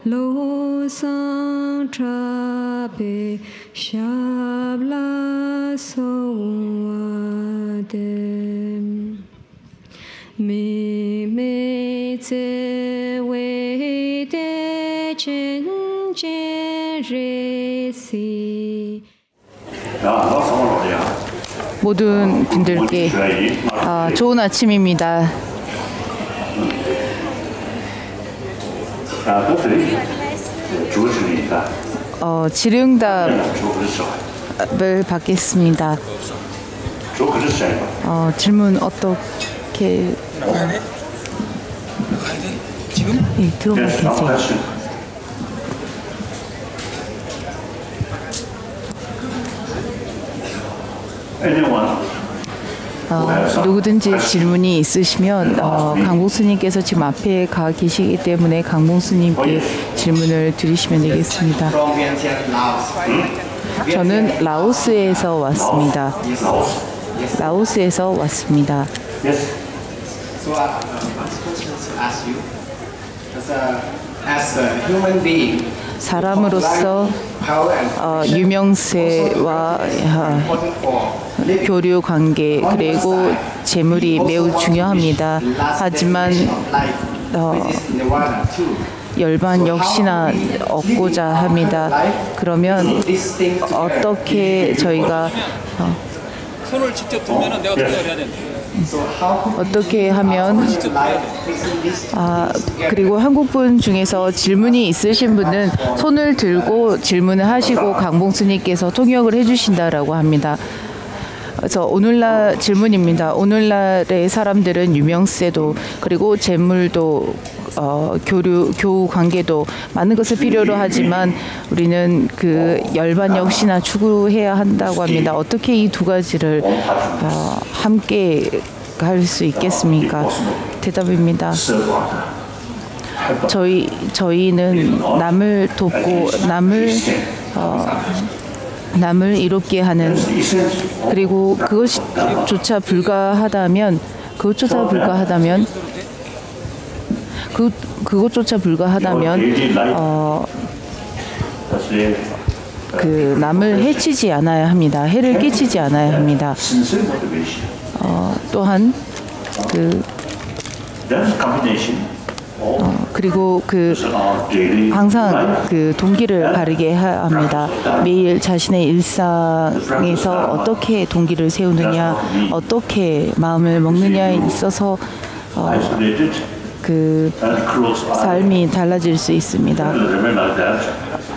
Lo sang tra be shabla so adem me te we de chen re si. 모든 분들께 좋은 아침입니다. 질의응답을 받겠습니다. 질문 어떻게 지금? 네, 들어가 계세요. 누구든지 질문이 있으시면 강봉수님께서 지금 앞에 가 계시기 때문에 강봉수님께 질문을 드리시면 되겠습니다. 저는 라오스에서 왔습니다. 라오스에서 왔습니다. 사람으로서 유명세와 교류 관계 그리고 재물이 매우 중요합니다. 하지만 열반 역시나 얻고자 합니다. 그러면 어떻게 저희가 손을 직접 들면 내가 통역을 해야 된다. 어떻게 하면 그리고 한국분 중에서 질문이 있으신 분은 손을 들고 질문을 하시고 강봉수님께서 통역을 해주신다라고 합니다. 그래서 오늘날 질문입니다. 오늘날의 사람들은 유명세도 그리고 재물도 교우 관계도 많은 것을 필요로 하지만 우리는 그 열반 역시나 추구해야 한다고 합니다. 어떻게 이 두 가지를 함께 할 수 있겠습니까? 대답입니다. 저희는 남을 돕고 남을 이롭게 하는 그리고 그것조차 불가하다면 그 남을 해치지 않아야 합니다. 해를 끼치지 않아야 합니다. 또한 그리고 항상 동기를 바르게 해야 합니다. 매일 자신의 일상에서 어떻게 동기를 세우느냐, 어떻게 마음을 먹느냐에 있어서 삶이 달라질 수 있습니다.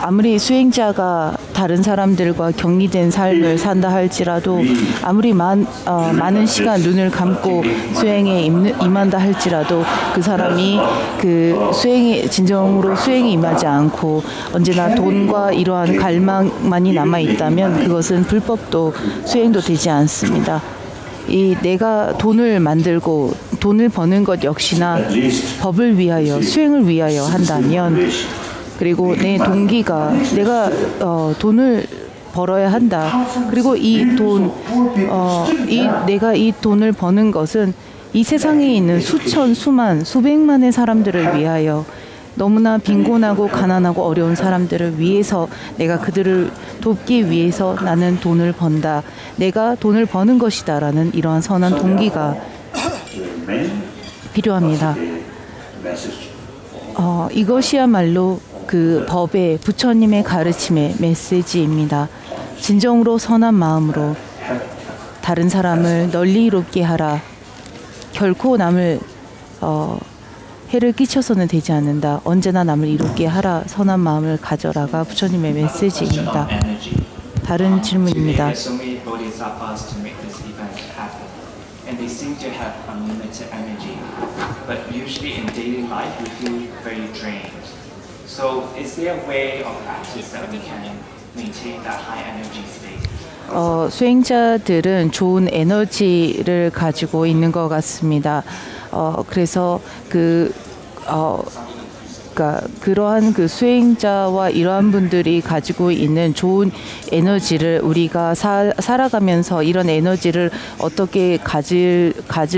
아무리 수행자가 다른 사람들과 격리된 삶을 산다 할지라도 아무리 많은 시간 눈을 감고 수행에 임한다 할지라도 그 사람이 진정으로 수행에 임하지 않고 언제나 돈과 이러한 갈망만이 남아있다면 그것은 불법도 수행도 되지 않습니다. 내가 돈을 만들고 돈을 버는 것 역시나 법을 위하여 수행을 위하여 한다면 그리고 내 동기가 내가 돈을 벌어야 한다. 그리고 내가 이 돈을 버는 것은 이 세상에 있는 수천, 수만, 수백만의 사람들을 위하여 너무나 빈곤하고 가난하고 어려운 사람들을 위해서 내가 그들을 돕기 위해서 나는 돈을 번다. 내가 돈을 버는 것이다. 라는 이러한 선한 동기가 필요합니다. 이것이야말로 그 법의 부처님의 가르침의 메시지입니다. 진정으로 선한 마음으로 다른 사람을 널리 이롭게 하라. 결코 남을 해를 끼쳐서는 되지 않는다. 언제나 남을 이롭게 하라. 선한 마음을 가져라가 부처님의 메시지입니다. 다른 질문입니다. So is there a way of practice that we can maintain that high energy state? 수행자들은 좋은 에너지를 가지고 있는 것 같습니다. 그래서 그러한 그 수행자와 이러한 분들이 가지고 있는 좋은 에너지를 우리가 살아가면서 이런 에너지를 어떻게 가질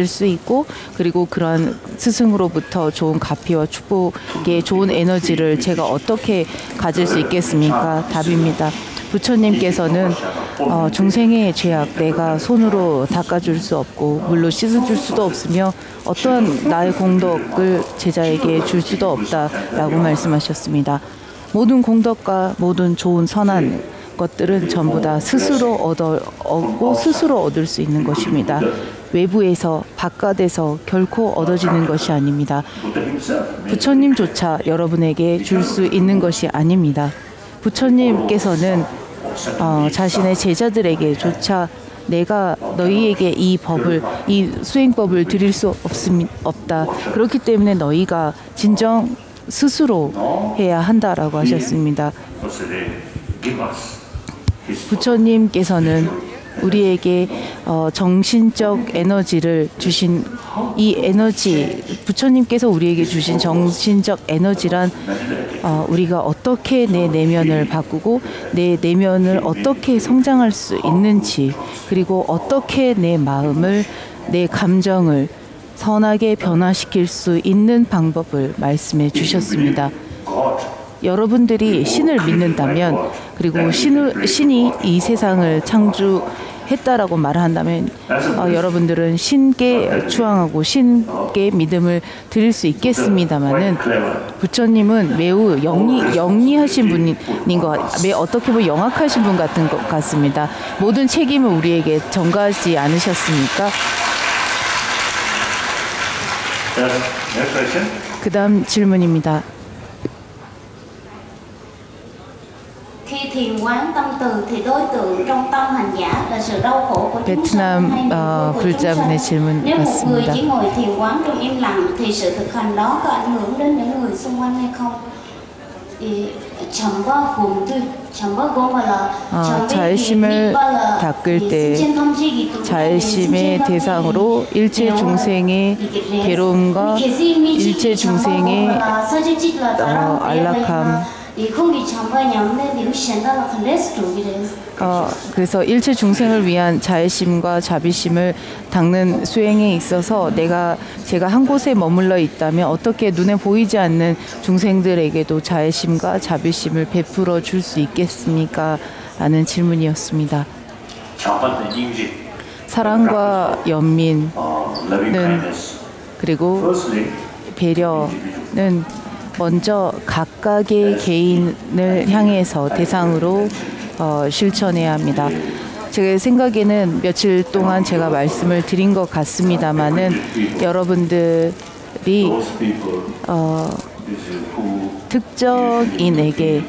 수 있고, 그리고 그러한 스승으로부터 좋은 가피와 축복의 좋은 에너지를 제가 어떻게 가질 수 있겠습니까? 답입니다. 부처님께서는 중생의 죄악 내가 손으로 닦아줄 수 없고 물로 씻어줄 수도 없으며 어떠한 나의 공덕을 제자에게 줄 수도 없다라고 말씀하셨습니다. 모든 공덕과 모든 좋은 선한 것들은 전부 다 스스로 얻고 스스로 얻을 수 있는 것입니다. 외부에서 바깥에서 결코 얻어지는 것이 아닙니다. 부처님조차 여러분에게 줄 수 있는 것이 아닙니다. 부처님께서는 자신의 제자들에게조차 내가 너희에게 이 수행법을 드릴 수 없다. 그렇기 때문에 너희가 진정 스스로 해야 한다라고 하셨습니다. 부처님께서는 우리에게 정신적 에너지를 주신 이 에너지, 부처님께서 우리에게 주신 정신적 에너지란 우리가 어떻게 내 내면을 바꾸고 내 내면을 어떻게 성장할 수 있는지, 그리고 어떻게 내 마음을, 내 감정을 선하게 변화시킬 수 있는 방법을 말씀해 주셨습니다. 여러분들이 신을 믿는다면, 그리고 신이 이 세상을 창조했다라고 말한다면 여러분들은 신께 추앙하고 신께 믿음을 드릴 수 있겠습니다만은, 부처님은 매우 영리하신 분인 것 같아요. 어떻게 보면 영악하신 분 같은 것 같습니다. 모든 책임을 우리에게 전가하지 않으셨습니까? 그 다음 질문입니다. Khi thiền quán tâm từ thì đối tượng trong tâm hành giả là sự đau khổ của chúng sanh hay niềm vui của chúng sanh. Nếu một người chỉ ngồi thiền quán trong im lặng thì sự thực hành đó có ảnh hưởng đến những người xung quanh hay không? 자애심을 닦을 때 자애심의 대상으로 일체 중생의 괴로움과 일체 중생의 안락함, 그래서 일체 중생을 위한 자애심과 자비심을 닦는 수행에 있어서 제가 한 곳에 머물러 있다면 어떻게 눈에 보이지 않는 중생들에게도 자애심과 자비심을 베풀어 줄 수 있겠습니까? 라는 질문이었습니다. 사랑과 연민은, 그리고 배려는 먼저 각각의 개인을 향해서 대상으로 실천해야 합니다. 제 생각에는 며칠 동안 제가 말씀을 드린 것 같습니다만은, 여러분들이 특정인에게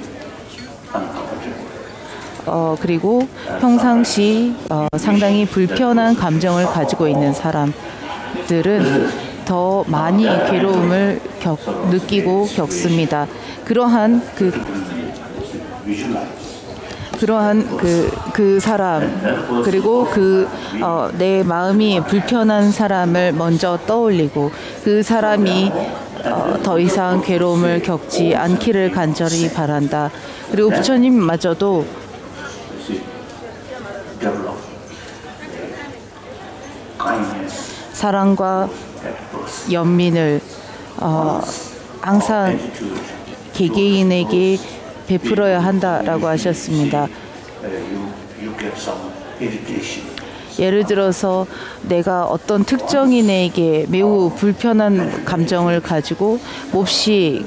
그리고 평상시 상당히 불편한 감정을 가지고 있는 사람들은 더 많이 괴로움을 느끼고 겪습니다. 그러한 그 사람, 그리고 내 마음이 불편한 사람을 먼저 떠올리고 그 사람이 더 이상 괴로움을 겪지 않기를 간절히 바란다. 그리고 부처님마저도 사랑과 연민을 항상 개개인에게 베풀어야 한다라고 하셨습니다. 예를 들어서 내가 어떤 특정인에게 매우 불편한 감정을 가지고 몹시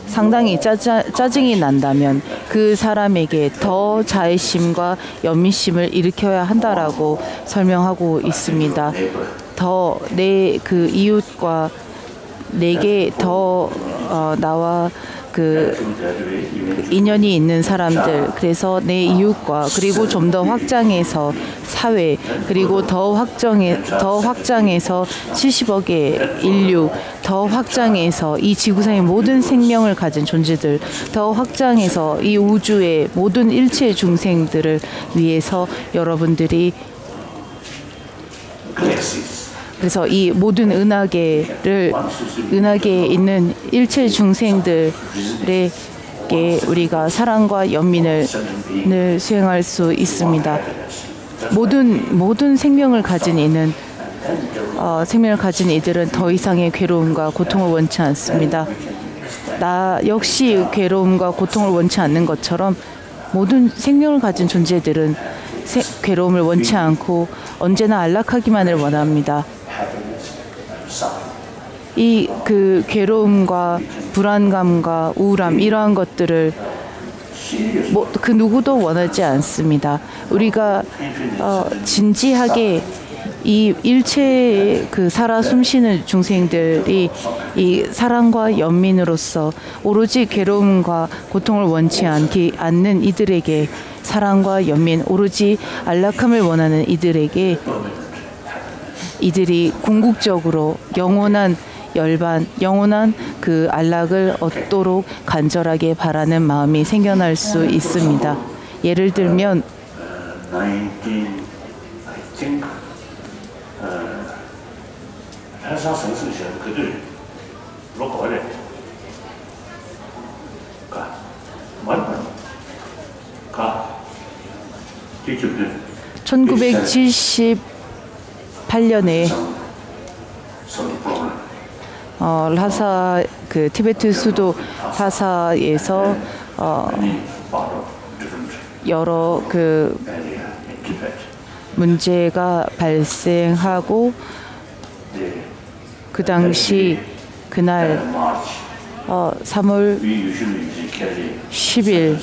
상당히 짜증이 난다면 그 사람에게 더 자애심과 연민심을 일으켜야 한다라고 설명하고 있습니다. 더 내 이웃과 내게 더 나와 인연이 있는 사람들, 그래서 내 이웃과 그리고 좀 더 확장해서 사회, 그리고 더 확장해서 70억의 인류, 더 확장해서 이 지구상의 모든 생명을 가진 존재들, 더 확장해서 이 우주의 모든 일체 중생들을 위해서 여러분들이, 그래서 이 모든 은하계에 있는 일체 중생들에게 우리가 사랑과 연민을 수행할 수 있습니다. 모든 생명을 가진 이들은 더 이상의 괴로움과 고통을 원치 않습니다. 나 역시 괴로움과 고통을 원치 않는 것처럼 모든 생명을 가진 존재들은 괴로움을 원치 않고 언제나 안락하기만을 원합니다. 그 괴로움과 불안감과 우울함, 이러한 것들을 그 누구도 원하지 않습니다. 우리가 진지하게 이 일체의 살아 숨쉬는 중생들이 이 사랑과 연민으로서 오로지 괴로움과 고통을 원치 않는 이들에게, 사랑과 연민, 오로지 안락함을 원하는 이들에게, 이들이 궁극적으로 영원한 영원한 그 안락을 얻도록 간절하게 바라는 마음이 생겨날 수 있습니다. 예를 들면 (1978년에) 라사, 티베트 수도 라사에서 여러 문제가 발생하고, 그 당시 그날 3월 10일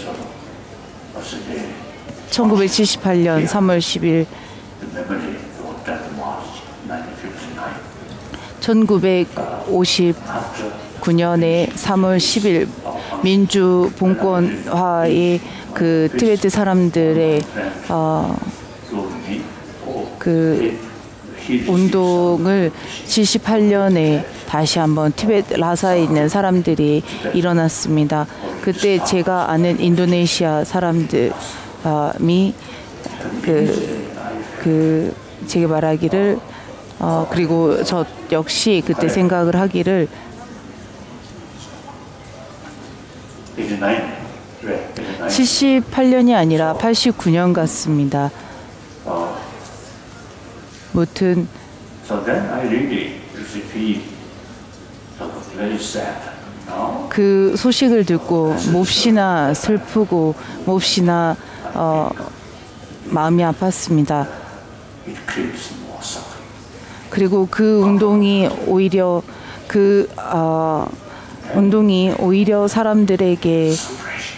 1978년 3월 10일 1959년에 3월 10일 민주 봉건화의 티베트 사람들의 운동을 78년에 다시 한번 티베트 라사에 있는 사람들이 일어났습니다. 그때 제가 아는 인도네시아 사람들이 제게 말하기를, 그리고 저 역시 그때 생각을 하기를, 78년이 아니라 89년 같습니다. 무튼 그 소식을 듣고 몹시나 슬프고 몹시나 마음이 아팠습니다. 그리고 그 운동이 오히려 사람들에게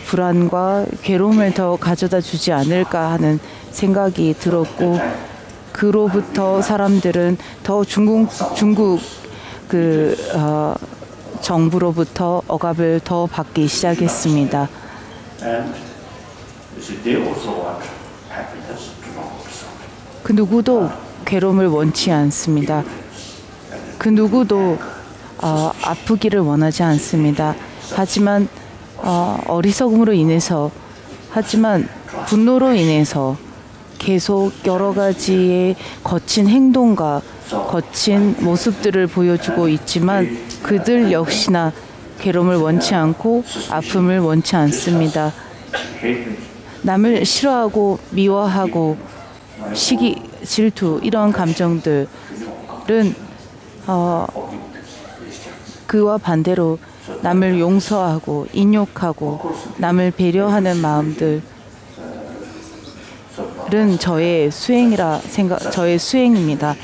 불안과 괴로움을 더 가져다 주지 않을까 하는 생각이 들었고, 그로부터 사람들은 더 중국 정부로부터 억압을 더 받기 시작했습니다. 그 누구도 괴로움을 원치 않습니다. 그 누구도 아프기를 원하지 않습니다. 하지만 어리석음으로 인해서, 하지만 분노로 인해서 계속 여러 가지의 거친 행동과 거친 모습들을 보여주고 있지만, 그들 역시나 괴로움을 원치 않고 아픔을 원치 않습니다. 남을 싫어하고 미워하고 시기, 질투, 이런 감정들은 그와 반대로 남을 용서하고 인욕하고 남을 배려하는 마음들은 저의 수행입니다.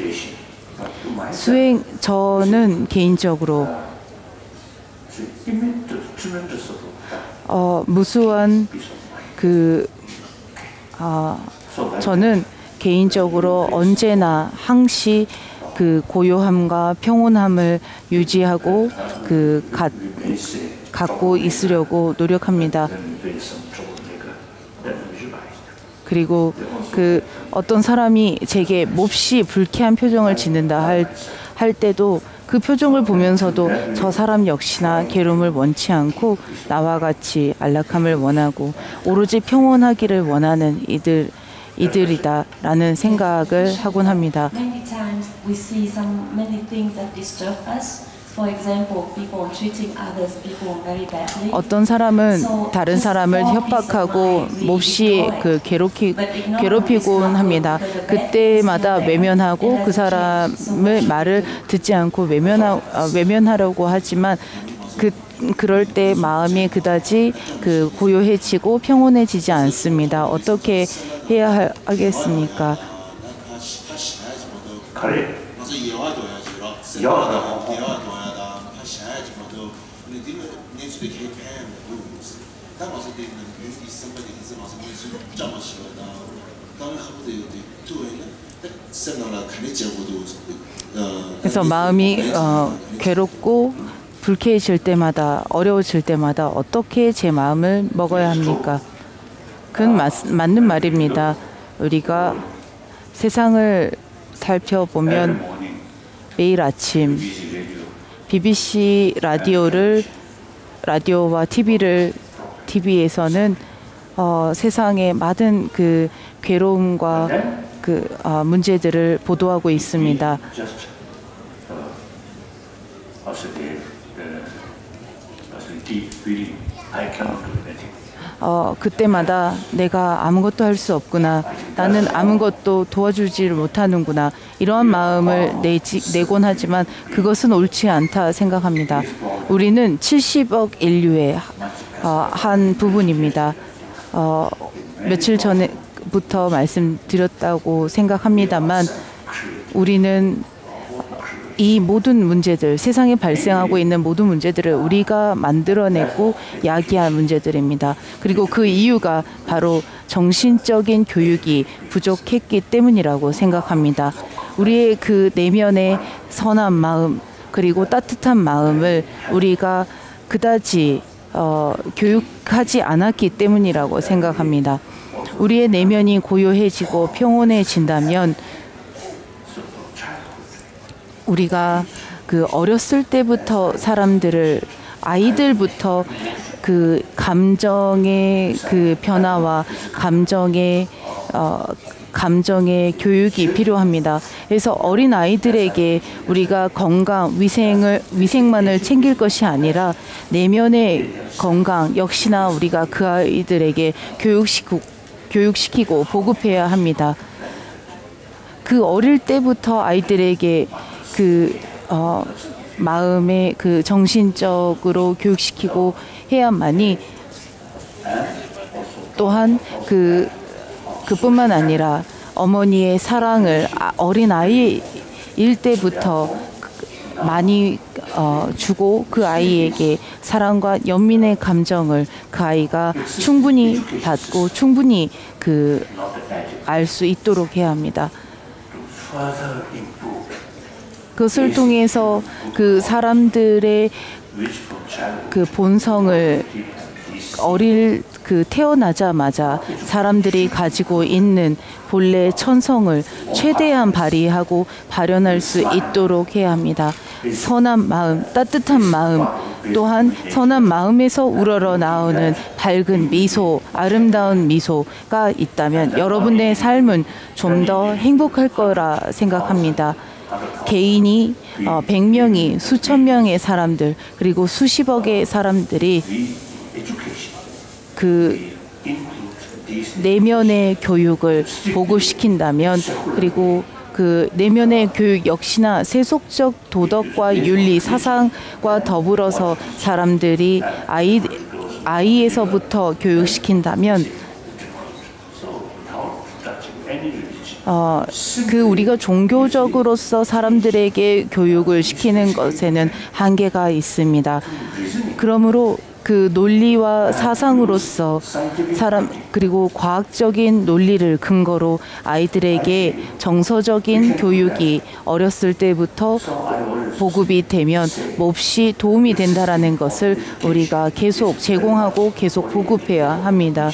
저는 개인적으로 무수한 저는 개인적으로 언제나 항시 그 고요함과 평온함을 유지하고 갖고 있으려고 노력합니다. 그리고 그 어떤 사람이 제게 몹시 불쾌한 표정을 짓는다 할 때도 그 표정을 보면서도 저 사람 역시나 괴로움을 원치 않고 나와 같이 안락함을 원하고 오로지 평온하기를 원하는 이들이다라는 생각을 하곤 합니다. Many times we see many things that disturb us. For example, people treating others people very badly. 어떤 사람은 다른 사람을 협박하고 몹시 괴롭히곤 합니다. 그때마다 외면하고 그 사람의 말을 듣지 않고 외면하려고 하지만 그럴 때 마음이 그다지 고요해지고 평온해지지 않습니다. 어떻게 해야 하겠습니까? 그래서 마음이 괴롭고 불쾌해질 때마다 어려워질 때마다 어떻게 제 마음을 먹어야 합니까? 그건 맞는 말입니다. 우리가 세상을 살펴보면 매일 아침 BBC 라디오와 TV에서는 세상의 많은 그 괴로움과 문제들을 보도하고 있습니다. 그때마다 내가 아무것도 할 수 없구나. 나는 아무것도 도와주지를 못하는구나. 이러한 마음을 내곤 하지만 그것은 옳지 않다 생각합니다. 우리는 70억 인류의 한 부분입니다. 며칠 전부터 말씀드렸다고 생각합니다만 우리는 이 모든 문제들, 세상에 발생하고 있는 모든 문제들을 우리가 만들어내고 야기한 문제들입니다. 그리고 그 이유가 바로 정신적인 교육이 부족했기 때문이라고 생각합니다. 우리의 그 내면의 선한 마음 그리고 따뜻한 마음을 우리가 그다지 교육하지 않았기 때문이라고 생각합니다. 우리의 내면이 고요해지고 평온해진다면 우리가 그 어렸을 때부터 아이들부터 그 감정의 그 변화와 감정의 교육이 필요합니다. 그래서 어린 아이들에게 우리가 건강, 위생만을 챙길 것이 아니라 내면의 건강 역시나 우리가 그 아이들에게 교육시키고 보급해야 합니다. 그 어릴 때부터 아이들에게 마음의 정신적으로 교육시키고 해야만이 또한 그뿐만 아니라 어머니의 사랑을 어린 아이일 때부터 많이 주고 그 아이에게 사랑과 연민의 감정을 그 아이가 충분히 받고 충분히 알 수 있도록 해야 합니다. 그것을 통해서 그 사람들의 그 본성을 태어나자마자 사람들이 가지고 있는 본래 천성을 최대한 발휘하고 발현할 수 있도록 해야 합니다. 선한 마음, 따뜻한 마음, 또한 선한 마음에서 우러러 나오는 밝은 미소, 아름다운 미소가 있다면 여러분의 삶은 좀 더 행복할 거라 생각합니다. 개인이 100명이 수천 명의 사람들 그리고 수십억의 사람들이 내면의 교육을 보급시킨다면 그리고 그 내면의 교육 역시나 세속적 도덕과 윤리 사상과 더불어서 사람들이 아이에서부터 교육시킨다면 우리가 종교적으로서 사람들에게 교육을 시키는 것에는 한계가 있습니다. 그러므로 그 논리와 사상으로서 그리고 과학적인 논리를 근거로 아이들에게 정서적인 교육이 어렸을 때부터 보급이 되면 몹시 도움이 된다라는 것을 우리가 계속 제공하고 계속 보급해야 합니다.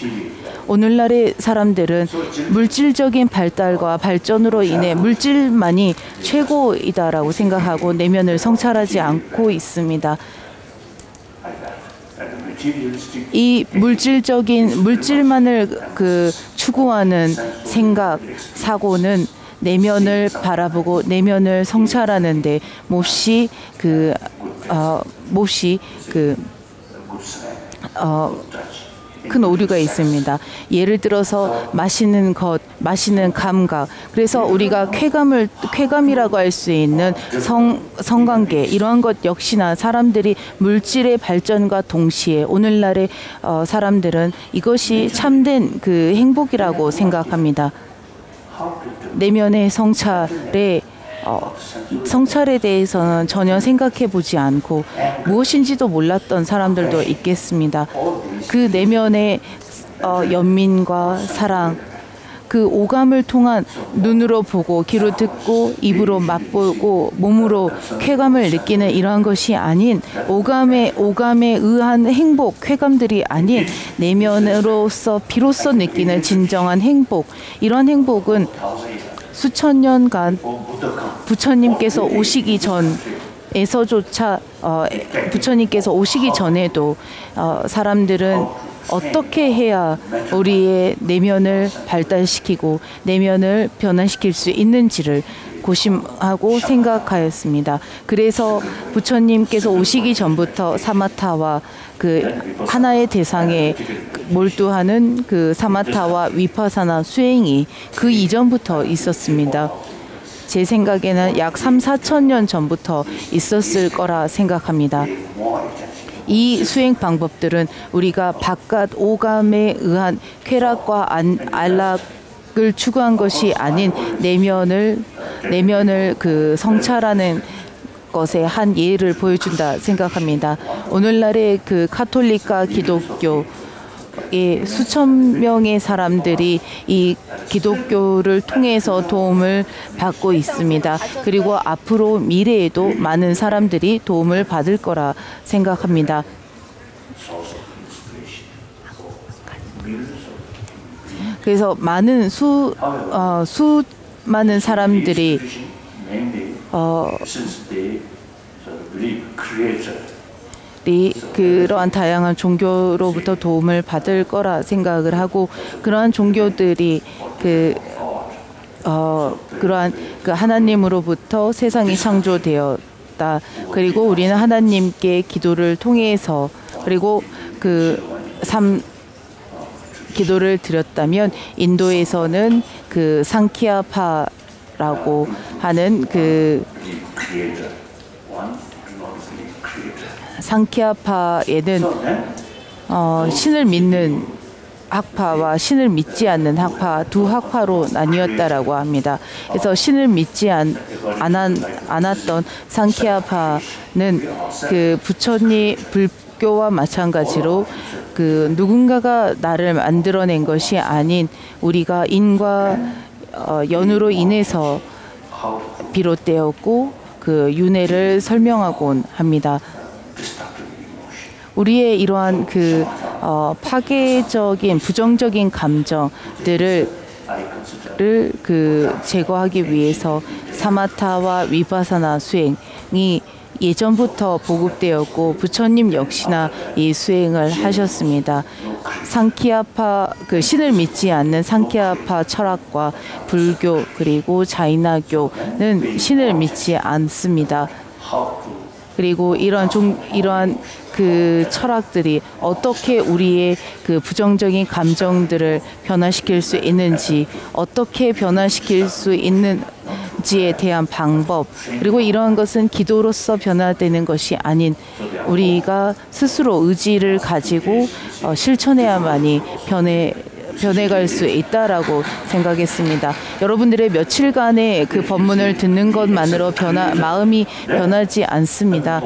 오늘날의 사람들은 물질적인 발달과 발전으로 인해 물질만이 최고이다라고 생각하고 내면을 성찰하지 않고 있습니다. 이 물질만을 추구하는 생각, 사고는 내면을 바라보고 내면을 성찰하는데 몹시 큰 오류가 있습니다. 예를 들어서 마시는 것, 마시는 감각. 그래서 우리가 쾌감이라고 할 수 있는 성관계 이러한 것 역시나 사람들이 물질의 발전과 동시에 오늘날의 사람들은 이것이 참된 그 행복이라고 생각합니다. 내면의 성찰에 대해서는 전혀 생각해 보지 않고 무엇인지도 몰랐던 사람들도 있겠습니다. 그 내면의 연민과 사랑, 그 오감을 통한 눈으로 보고 귀로 듣고 입으로 맛보고 몸으로 쾌감을 느끼는 이러한 것이 아닌 오감에 의한 행복, 쾌감들이 아닌 내면으로서 비로소 느끼는 진정한 행복, 이런 행복은 수천 년간 부처님께서 오시기 전에도 사람들은 어떻게 해야 우리의 내면을 발달시키고 내면을 변화시킬 수 있는지를 고심하고 생각하였습니다. 그래서 부처님께서 오시기 전부터 사마타와 그 하나의 대상에 몰두하는 그 사마타와 위파사나 수행이 그 이전부터 있었습니다. 제 생각에는 약 3, 4천 년 전부터 있었을 거라 생각합니다. 이 수행 방법들은 우리가 바깥 오감에 의한 쾌락과 안락을 추구한 것이 아닌 내면을 그 성찰하는 것의 한 예를 보여준다 생각합니다. 오늘날의 그 카톨릭과 기독교의 수천 명의 사람들이 이 기독교를 통해서 도움을 받고 있습니다. 그리고 앞으로 미래에도 많은 사람들이 도움을 받을 거라 생각합니다. 그래서 수많은 사람들이 그러한 다양한 종교로부터 도움을 받을 거라 생각을 하고, 그러한 종교들이 그러한 그 하나님으로부터 세상이 창조되었다. 그리고 우리는 하나님께 기도를 통해서 그리고 기도를 드렸다면 인도에서는 그 상키아파라고 하는 그 상키아파에는 신을 믿는 학파와 신을 믿지 않는 학파 두 학파로 나뉘었다라고 합니다. 그래서 신을 믿지 않았던 상키아파는 그 부처님 불교와 마찬가지로 그 누군가가 나를 만들어낸 것이 아닌 우리가 인과 연으로 인해서 비롯되었고 그 윤회를 설명하곤 합니다. 우리의 이러한 그 파괴적인 부정적인 감정들을 제거하기 위해서 사마타와 위파사나 수행이 예전부터 보급되었고 부처님 역시나 이 수행을 하셨습니다. 상키아파 그 신을 믿지 않는 상키아파 철학과 불교 그리고 자이나교는 신을 믿지 않습니다. 그리고 이러한 그 철학들이 어떻게 우리의 그 부정적인 감정들을 변화시킬 수 있는지, 어떻게 변화시킬 수 있는지에 대한 방법, 그리고 이러한 것은 기도로서 변화되는 것이 아닌 우리가 스스로 의지를 가지고 실천해야만이 변해갈 수 있다라고 생각했습니다. 여러분들의 며칠간의 그 법문을 듣는 것만으로 마음이 변하지 않습니다.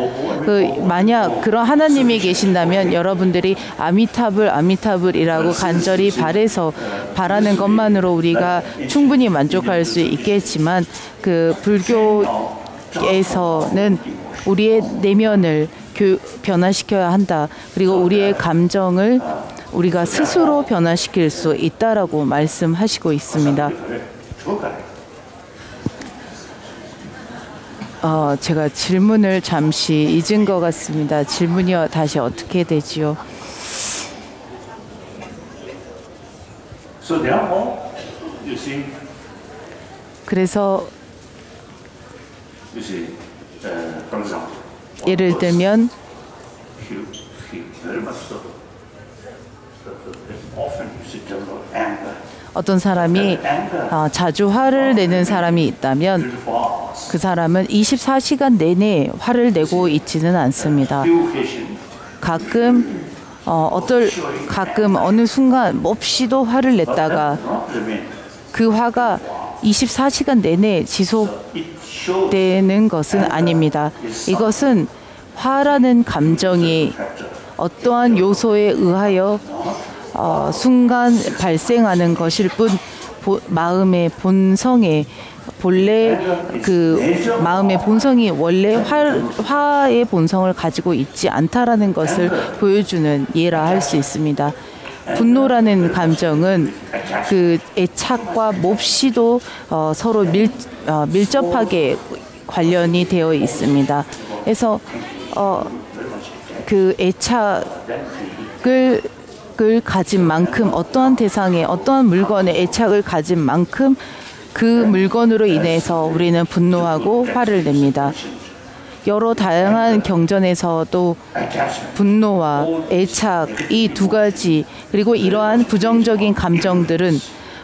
만약 그런 하나님이 계신다면 여러분들이 아미타불이라고 간절히 바라는 것만으로 우리가 충분히 만족할 수 있겠지만 그 불교 교육에서는 우리의 내면을 변화시켜야 한다. 그리고 우리의 감정을 우리가 스스로 변화시킬 수 있다라고 말씀하시고 있습니다. 제가 질문을 잠시 잊은 것 같습니다. 질문이 다시 어떻게 되지요? 그래서 예를 들면 어떤 사람이 자주 화를 내는 사람이 있다면 그 사람은 24시간 내내 화를 내고 있지는 않습니다. 가끔 어느 순간 몹시도 화를 냈다가 그 화가 24시간 내내 지속되는 것은 아닙니다. 이것은 화라는 감정이 어떠한 요소에 의하여 순간 발생하는 것일 뿐 마음의 본성에 본래 그 마음의 본성이 원래 화의 본성을 가지고 있지 않다라는 것을 보여주는 예라 할 수 있습니다. 분노라는 감정은 그 애착과 몹시도 서로 밀접하게 관련이 되어 있습니다. 그래서 그 애착을 가진 만큼 어떠한 대상에 어떠한 물건에 애착을 가진 만큼 그 물건으로 인해서 우리는 분노하고 화를 냅니다. 여러 다양한 경전에서도 분노와 애착 이 두 가지 그리고 이러한 부정적인 감정들은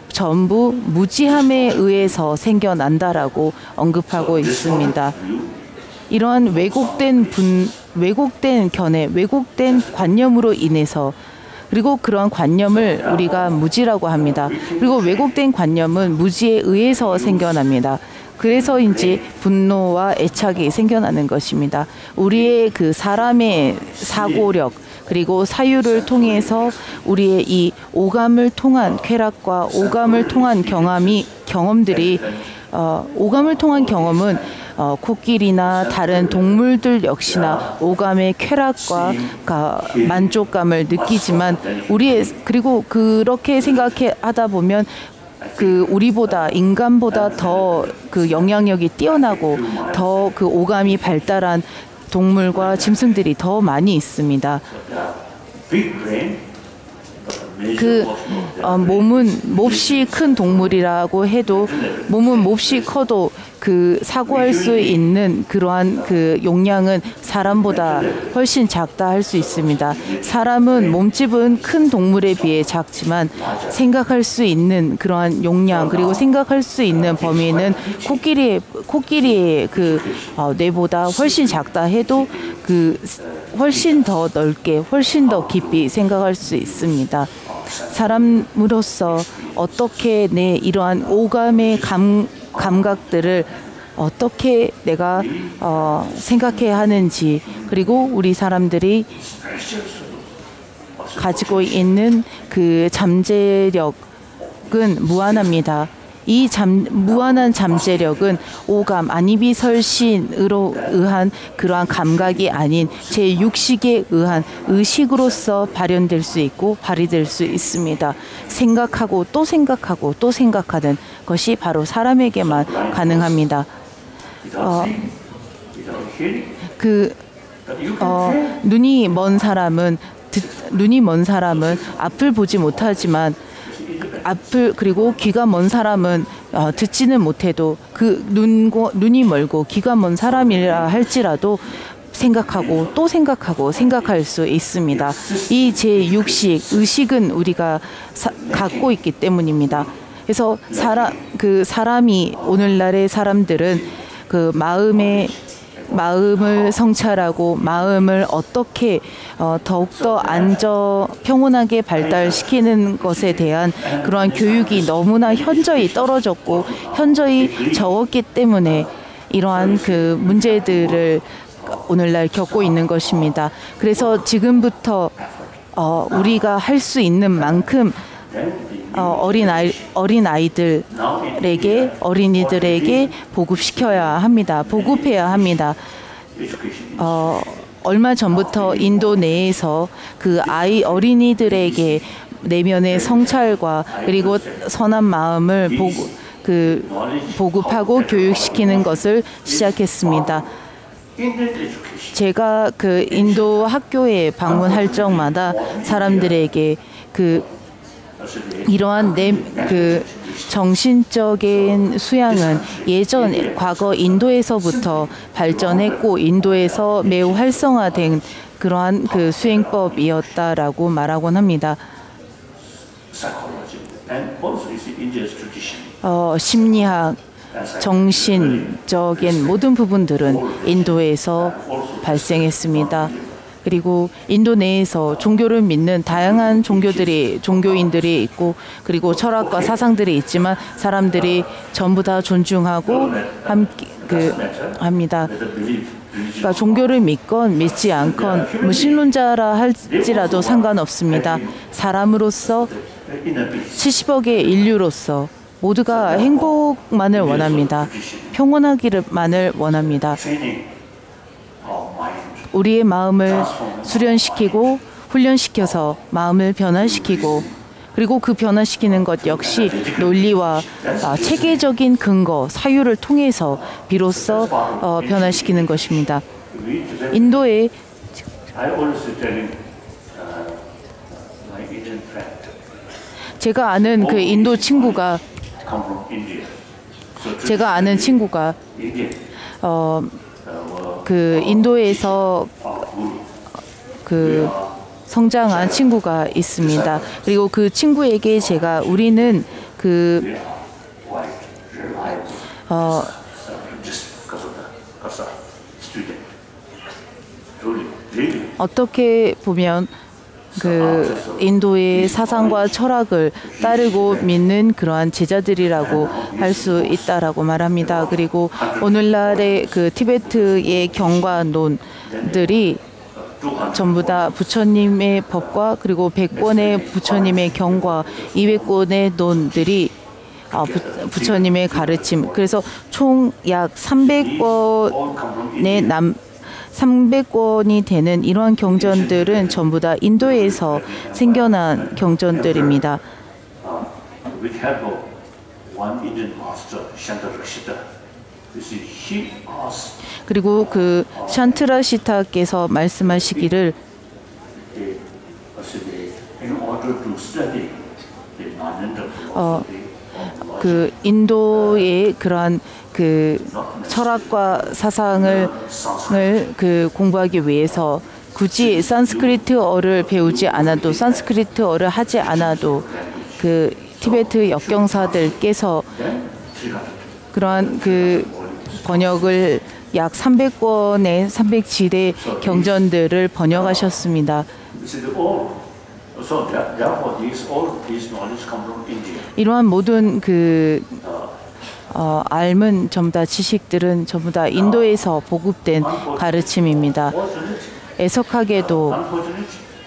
전부 무지함에 의해서 생겨난다라고 언급하고 있습니다. 이러한 왜곡된 견해, 왜곡된 관념으로 인해서 그리고 그러한 관념을 우리가 무지라고 합니다. 그리고 왜곡된 관념은 무지에 의해서 생겨납니다. 그래서인지 분노와 애착이 생겨나는 것입니다. 우리의 그 사람의 사고력 그리고 사유를 통해서 우리의 이 오감을 통한 쾌락과 오감을 통한 경험들이 오감을 통한 경험은 코끼리나 다른 동물들 역시나 오감의 쾌락과 만족감을 느끼지만 그리고 그렇게 생각하다 보면 그 우리보다 인간보다 더 그 영향력이 뛰어나고 더 그 오감이 발달한 동물과 짐승들이 더 많이 있습니다. 몸은 몹시 큰 동물이라고 해도 몸은 몹시 커도 그 사고할 수 있는 그러한 그 용량은 사람보다 훨씬 작다 할 수 있습니다. 사람은 몸집은 큰 동물에 비해 작지만 생각할 수 있는 그러한 용량 그리고 생각할 수 있는 범위는 코끼리의 그 뇌보다 훨씬 작다 해도 그 훨씬 더 넓게 훨씬 더 깊이 생각할 수 있습니다. 사람으로서 어떻게 내 이러한 오감의 감각들을 어떻게 내가 생각해야 하는지 그리고 우리 사람들이 가지고 있는 그 잠재력은 무한합니다. 이 무한한 잠재력은 오감, 안이비설신으로 의한 그러한 감각이 아닌 제6식에 의한 의식으로서 발현될 수 있고 발휘될 수 있습니다. 생각하고 또 생각하고 또 생각하는 것이 바로 사람에게만 가능합니다. 눈이 먼 사람은 앞을 보지 못하지만 그리고 귀가 먼 사람은 듣지는 못해도 그 눈이 멀고 귀가 먼 사람이라 할지라도 생각하고 또 생각하고 생각할 수 있습니다. 이 제6식, 의식은 우리가 갖고 있기 때문입니다. 그래서 사람이 오늘날의 사람들은 그 마음을 성찰하고 마음을 어떻게 더욱더 평온하게 발달시키는 것에 대한 그러한 교육이 너무나 현저히 떨어졌고 현저히 적었기 때문에 이러한 그 문제들을 오늘날 겪고 있는 것입니다. 그래서 지금부터 우리가 할 수 있는 만큼 어린이들에게 보급시켜야 합니다. 보급해야 합니다. 얼마 전부터 인도 내에서 그 어린이들에게 내면의 성찰과 그리고 선한 마음을 보급하고 교육시키는 것을 시작했습니다. 제가 그 인도 학교에 방문할 적마다 사람들에게 이러한 정신적인 수양은 과거 인도에서부터 발전했고 인도에서 매우 활성화된 그러한 수행법이었다라고 말하곤 합니다. 심리학, 정신적인 모든 부분들은 인도에서 발생했습니다. 그리고 인도 내에서 종교를 믿는 다양한 종교인들이 있고 그리고 철학과 사상들이 있지만 사람들이 전부 다 존중하고 합니다. 그러니까 종교를 믿건 믿지 않건 무신론자라 할지라도 상관없습니다. 사람으로서 70억의 인류로서 모두가 행복만을 원합니다. 평온하기만을 원합니다. 우리의 마음을 수련시키고 훈련시켜서 마음을 변화시키고 그리고 그 변화시키는 것 역시 논리와 체계적인 근거, 사유를 통해서 비로소 변화시키는 것입니다. 인도에 제가 아는 인도 친구가 인도에서 성장한 친구가 있습니다. 그리고 그 친구에게 제가 우리는 어떻게 보면 인도의 사상과 철학을 따르고 믿는 그러한 제자들이라고 할 수 있다라고 말합니다. 그리고 오늘날의 티베트의 경과론들이 전부 다 부처님의 법과 그리고 100권의 부처님의 경과, 200권의 논들이 부처님의 가르침. 그래서 총 약 300권이 되는 이러한 경전들은 전부 다 인도에서 생겨난 경전들입니다. 그리고 샨트라시타께서 말씀하시기를 인도의 그러한 철학과 사상을 공부하기 위해서 굳이 산스크리트어를 배우지 않아도 산스크리트어를 하지 않아도 티베트 역경사들께서 그러한 번역을 약 300권의 300지대 경전들을 번역하셨습니다. 이러한 모든 알문 전부 다 지식들은 전부 다 인도에서 보급된 가르침입니다. 애석하게도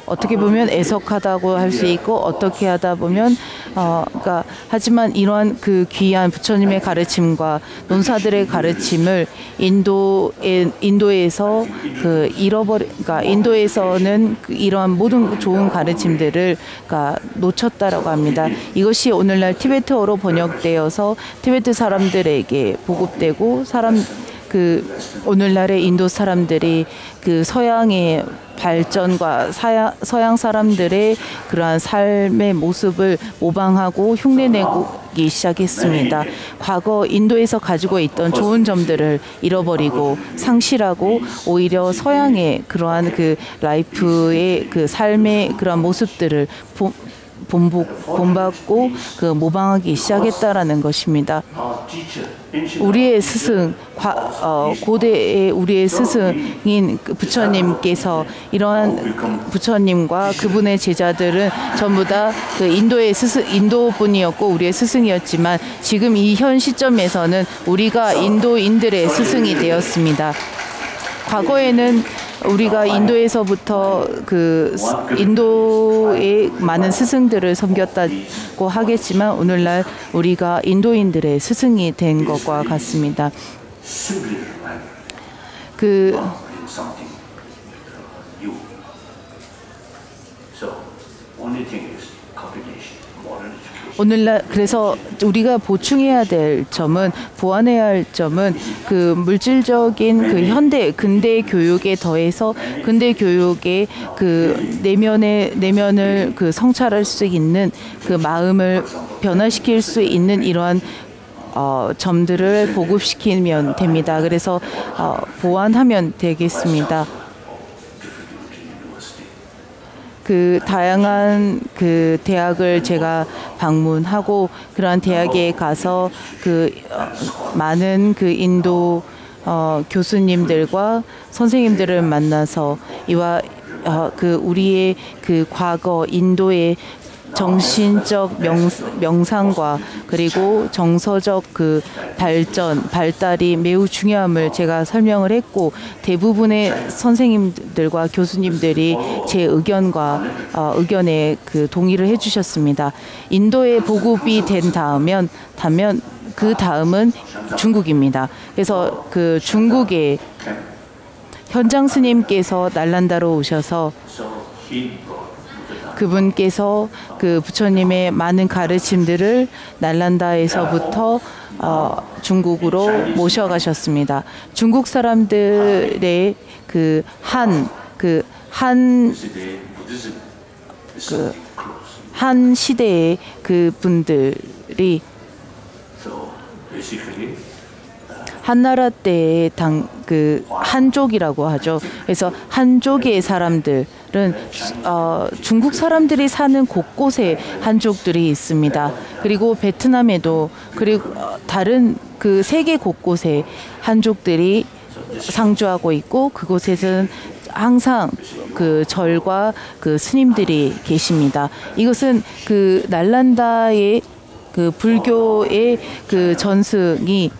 어떻게 보면 애석하다고 할 수 있고 어떻게 하다 보면 하지만 이러한 귀한 부처님의 가르침과 논사들의 가르침을 인도에서 인도에서는 이러한 모든 좋은 가르침들을 놓쳤다라고 합니다. 이것이 오늘날 티베트어로 번역되어서 티베트 사람들에게 보급되고 오늘날의 인도 사람들이 서양의 발전과 서양 사람들의 그러한 삶의 모습을 모방하고 흉내내기 시작했습니다. 과거 인도에서 가지고 있던 좋은 점들을 잃어버리고 상실하고 오히려 서양의 그러한 라이프의 삶의 그러한 모습들을 본받고 모방하기 시작했다라는 것입니다. 우리의 스승, 고대의 우리의 스승인 부처님께서 이러한 부처님과 그분의 제자들은 전부 다 인도 분이었고 우리의 스승이었지만 지금 이 현 시점에서는 우리가 인도인들의 스승이 되었습니다. 과거에는 우리가 인도에서부터 그 인도의 많은 스승들을 섬겼다고 하겠지만 오늘날 우리가 인도인들의 스승이 된 것과 같습니다. 그 오늘날 그래서 우리가 보충해야 될 점은 보완해야 할 점은 그 물질적인 그 근대 교육에 더해서 근대 교육의 그 내면을 그 성찰할 수 있는 그 마음을 변화시킬 수 있는 이러한 점들을 보급시키면 됩니다. 그래서 보완하면 되겠습니다. 그 다양한 그 대학을 제가 방문하고 그러한 대학에 가서 그 많은 그 인도 교수님들과 선생님들을 만나서 이와 그 우리의 그 과거 인도의 정신적 명상과 그리고 정서적 그 발달이 매우 중요함을 제가 설명을 했고 대부분의 선생님들과 교수님들이 제 의견에 그 동의를 해주셨습니다. 인도에 보급이 된 다음은 그 다음은 중국입니다. 그래서 그 중국의 현장 스님께서 날란다로 오셔서 그분께서 그 부처님의 많은 가르침들을 날란다에서부터 중국으로 모셔가셨습니다. 중국 사람들의 한 시대의 그 분들이 한나라 때의 그 한족이라고 하죠. 그래서 한족의 사람들은 중국 사람들이 사는 곳곳에 한족들이 있습니다. 그리고 베트남에도 그리고 다른 그 세계 곳곳에 한족들이 상주하고 있고 그곳에서는 항상 그 절과 그 스님들이 계십니다. 이것은 그 날란다의 그 불교의 그 전승이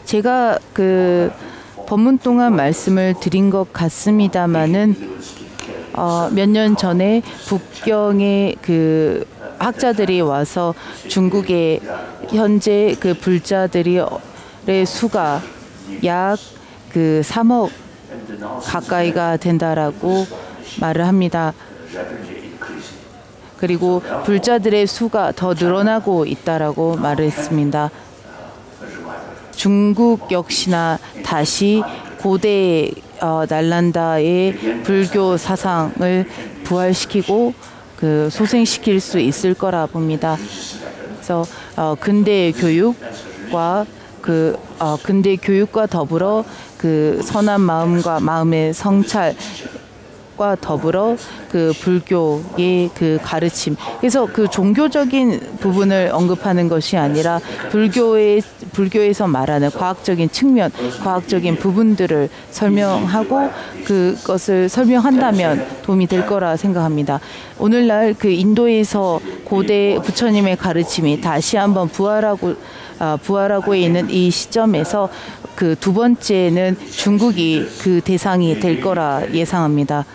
제가 그 법문 동안 말씀을 드린 것 같습니다마는 몇 년 전에 북경의 그 학자들이 와서 중국의 현재 그 불자들의 수가 약 그 3억 가까이가 된다라고 말을 합니다. 그리고 불자들의 수가 더 늘어나고 있다라고 말을 했습니다. 중국 역시나 다시 고대 날란다의 불교 사상을 부활시키고 그 소생시킬 수 있을 거라 봅니다. 그래서 근대 교육과 근대 교육과 더불어 그 선한 마음과 마음의 성찰과 더불어 그 불교의 그 가르침. 그래서 그 종교적인 부분을 언급하는 것이 아니라 불교에서 말하는 과학적인 측면, 과학적인 부분들을 설명하고 그것을 설명한다면 도움이 될 거라 생각합니다. 오늘날 그 인도에서 고대 부처님의 가르침이 다시 한번 부활하고 있는 이 시점에서 그 두 번째는 중국이 그 대상이 될 거라 예상합니다.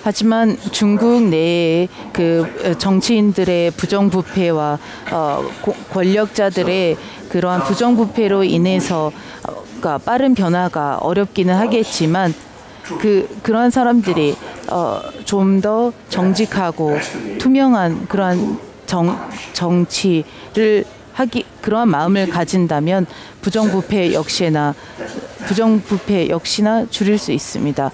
하지만 중국 내에 그 정치인들의 부정부패와 권력자들의 그러한 부정부패로 인해서 빠른 변화가 어렵기는 하겠지만 그러한 사람들이 좀 더 정직하고 투명한 그러한 정치를 그러한 마음을 가진다면 부정부패 역시나 줄일 수 있습니다.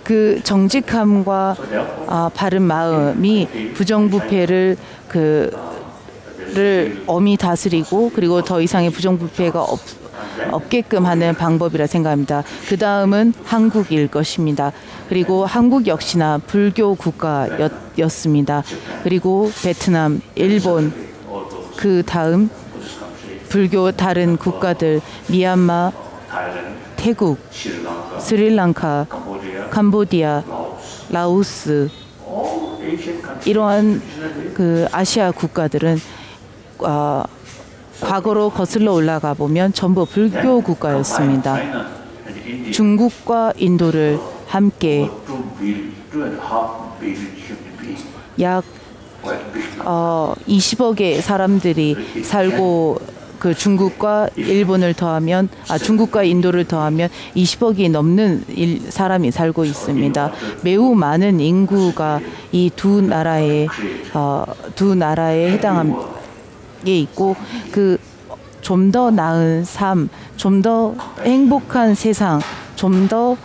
그 정직함과 바른 마음이 부정부패를 엄히 다스리고 그리고 더 이상의 부정부패가 없게끔 하는 방법이라 생각합니다. 그 다음은 한국일 것입니다. 그리고 한국 역시나 불교 국가였습니다. 그리고 베트남, 일본, 그 다음 불교 다른 국가들, 미얀마, 태국, 스리랑카, 캄보디아, 라오스 이러한 그 아시아 국가들은 과거로 거슬러 올라가 보면 전부 불교 국가였습니다. 중국과 인도를 함께 약 20억의 사람들이 살고 그 중국과 일본을 더하면 중국과 인도를 더하면 20억이 넘는 사람이 살고 있습니다. 매우 많은 인구가 이 두 나라에 해당한 게 있고 그 좀 더 나은 삶, 좀 더 행복한 세상, 좀 더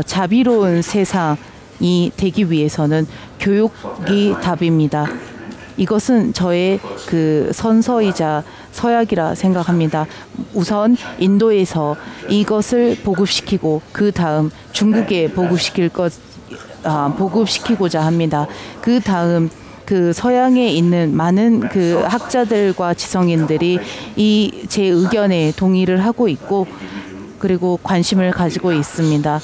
자비로운 세상이 되기 위해서는 교육이 답입니다. 이것은 저의 그 선서이자 서약이라 생각합니다. 우선 인도에서 이것을 보급시키고 그 다음 중국에 보급시키고자 합니다. 그 다음 그 서양에 있는 많은 그 학자들과 지성인들이 이 제 의견에 동의를 하고 있고 그리고 관심을 가지고 있습니다.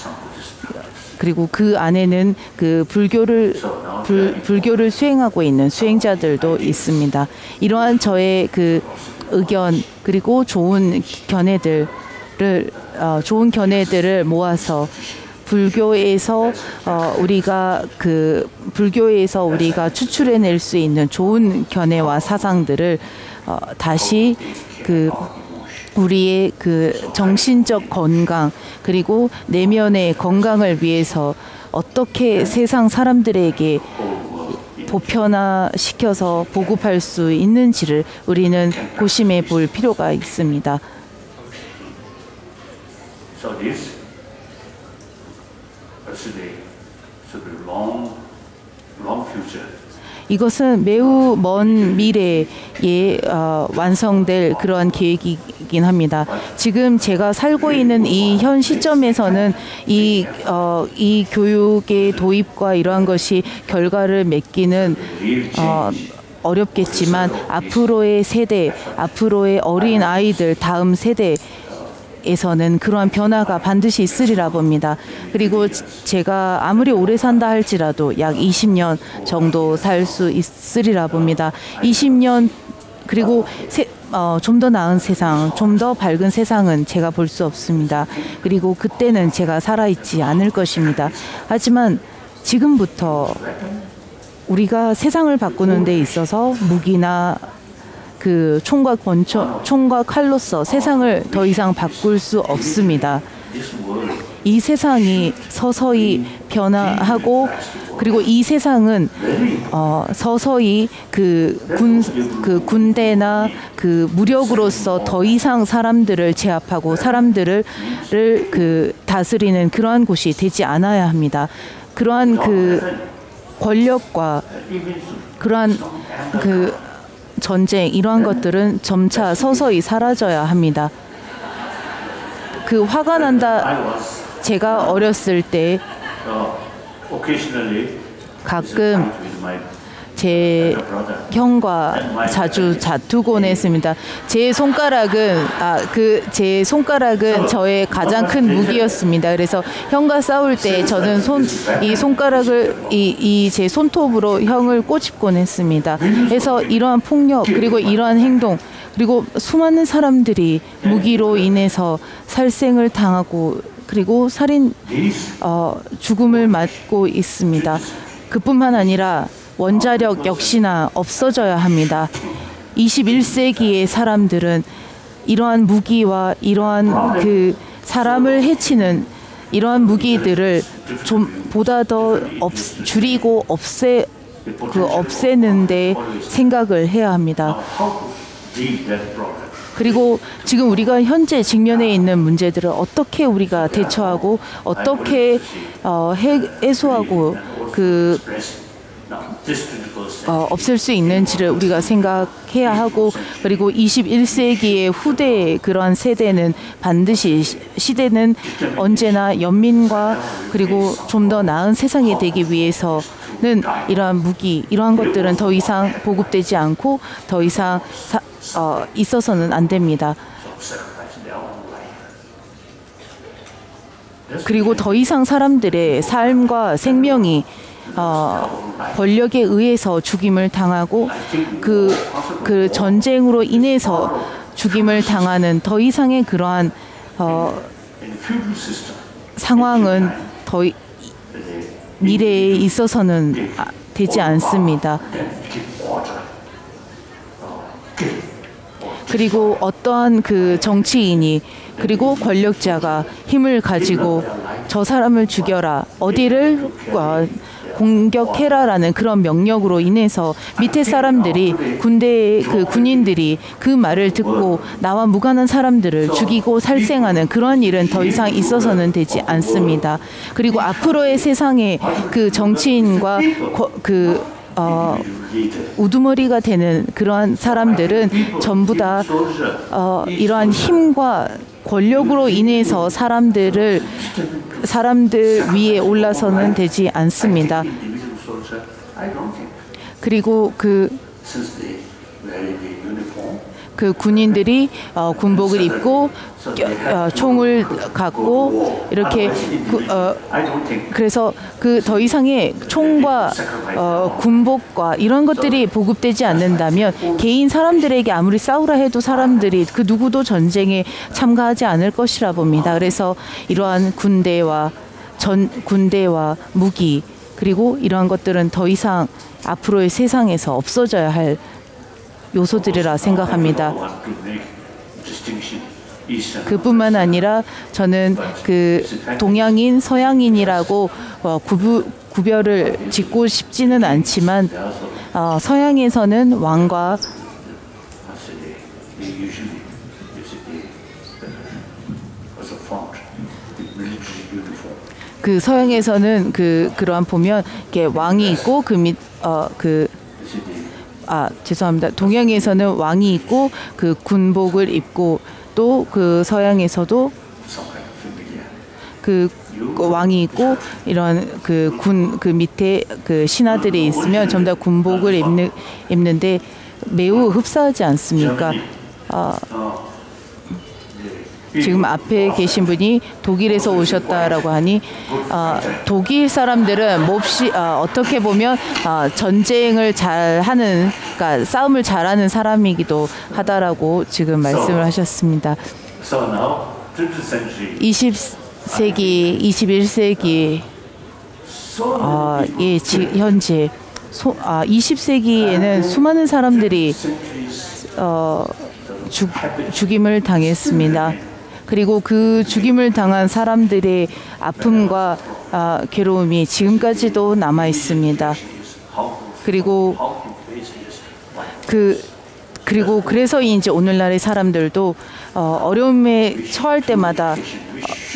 그리고 그 안에는 그 불교를 수행하고 있는 수행자들도 있습니다. 이러한 저의 그 의견 그리고 좋은 견해들을 모아서 불교에서 우리가 추출해낼 수 있는 좋은 견해와 사상들을 다시 그 우리의 그 정신적 건강 그리고 내면의 건강을 위해서 어떻게 세상 사람들에게 보편화시켜서 보급할 수 있는지를 우리는 고심해 볼 필요가 있습니다. 이것은 매우 먼 미래에 완성될 그러한 계획이긴 합니다. 지금 제가 살고 있는 이 현 시점에서는 이 교육의 도입과 이러한 것이 결과를 맺기는 어렵겠지만 앞으로의 세대, 앞으로의 어린 아이들, 다음 세대에서는 그러한 변화가 반드시 있으리라 봅니다. 그리고 제가 아무리 오래 산다 할지라도 약 20년 정도 살 수 있으리라 봅니다. 20년 그리고 좀 더 나은 세상, 좀 더 밝은 세상은 제가 볼 수 없습니다. 그리고 그때는 제가 살아있지 않을 것입니다. 하지만 지금부터 우리가 세상을 바꾸는 데 있어서 무기나 그 총과 칼로서 세상을 더 이상 바꿀 수 없습니다. 이 세상이 서서히 변화하고 그리고 이 세상은 서서히 그 군대나 그 무력으로서 더 이상 사람들을 제압하고 사람들을 그 다스리는 그러한 곳이 되지 않아야 합니다. 그러한 그 권력과 그러한 그 전쟁 이러한 것들은 점차 서서히 사라져야 합니다. 그 화가 난다. 제가 어렸을 때 가끔 제 형과 자주 다투곤 했습니다. 제 손가락은 저의 가장 큰 무기였습니다. 그래서 형과 싸울 때 저는 제 손톱으로 형을 꼬집곤 했습니다. 그래서 이러한 폭력 그리고 이러한 행동 그리고 수많은 사람들이 무기로 인해서 살생을 당하고 그리고 죽음을 맞고 있습니다. 그뿐만 아니라 원자력 역시나 없어져야 합니다. 21세기의 사람들은 이러한 무기와 이러한 그 사람을 해치는 이러한 무기들을 좀 보다 더 줄이고 없애는 데 생각을 해야 합니다. 그리고 지금 우리가 현재 직면해 있는 문제들을 어떻게 우리가 대처하고 어떻게 해소하고 없앨 수 있는지를 우리가 생각해야 하고 그리고 21세기의 후대의 그러한 세대는 반드시 시대는 언제나 연민과 그리고 좀 더 나은 세상이 되기 위해서는 이러한 무기 이러한 것들은 더 이상 보급되지 않고 더 이상 있어서는 안 됩니다. 그리고 더 이상 사람들의 삶과 생명이 권력에 의해서 죽임을 당하고 그 전쟁으로 인해서 죽임을 당하는 더 이상의 그러한 상황은 미래에 있어서는 되지 않습니다. 그리고 어떠한 그 정치인이 그리고 권력자가 힘을 가지고 저 사람을 죽여라, 어디를 공격해라라는 그런 명령으로 인해서 밑에 사람들이 군인들이 그 말을 듣고 나와 무관한 사람들을 죽이고 살생하는 그런 일은 더 이상 있어서는 되지 않습니다. 그리고 앞으로의 세상에 그 정치인과 우두머리가 되는 그러한 사람들은 전부 다 이러한 힘과 권력으로 인해서 사람들 위에 올라서는 되지 않습니다. 그리고 그 군인들이 군복을 입고 총을 갖고 이렇게 그래서 그 더 이상의 총과 군복과 이런 것들이 보급되지 않는다면 개인 사람들에게 아무리 싸우라 해도 사람들이 그 누구도 전쟁에 참가하지 않을 것이라 봅니다. 그래서 이러한 군대와 무기 그리고 이러한 것들은 더 이상 앞으로의 세상에서 없어져야 할 요소들이라 생각합니다. 그뿐만 아니라 저는 그 동양인, 서양인이라고 구별을 짓고 싶지는 않지만 서양에서는 왕과 그 서양에서는 그러한 보면 이렇게 왕이 있고 죄송합니다. 동양에서는 왕이 있고 그 군복을 입고 또 그 서양에서도 그 왕이 있고 이런 그 밑에 그 신하들이 있으면 전부 다 군복을 입는데 매우 흡사하지 않습니까? 지금 앞에 계신 분이 독일에서 오셨다라고 하니 독일 사람들은 몹시 어떻게 보면 전쟁을 잘하는, 그러니까 싸움을 잘하는 사람이기도 하다라고 지금 말씀을 하셨습니다. 20세기, 21세기 현재 20세기에는 수많은 사람들이 죽임을 당했습니다. 그리고 그 죽임을 당한 사람들의 아픔과 괴로움이 지금까지도 남아 있습니다. 그리고 그래서 이제 오늘날의 사람들도 어려움에 처할 때마다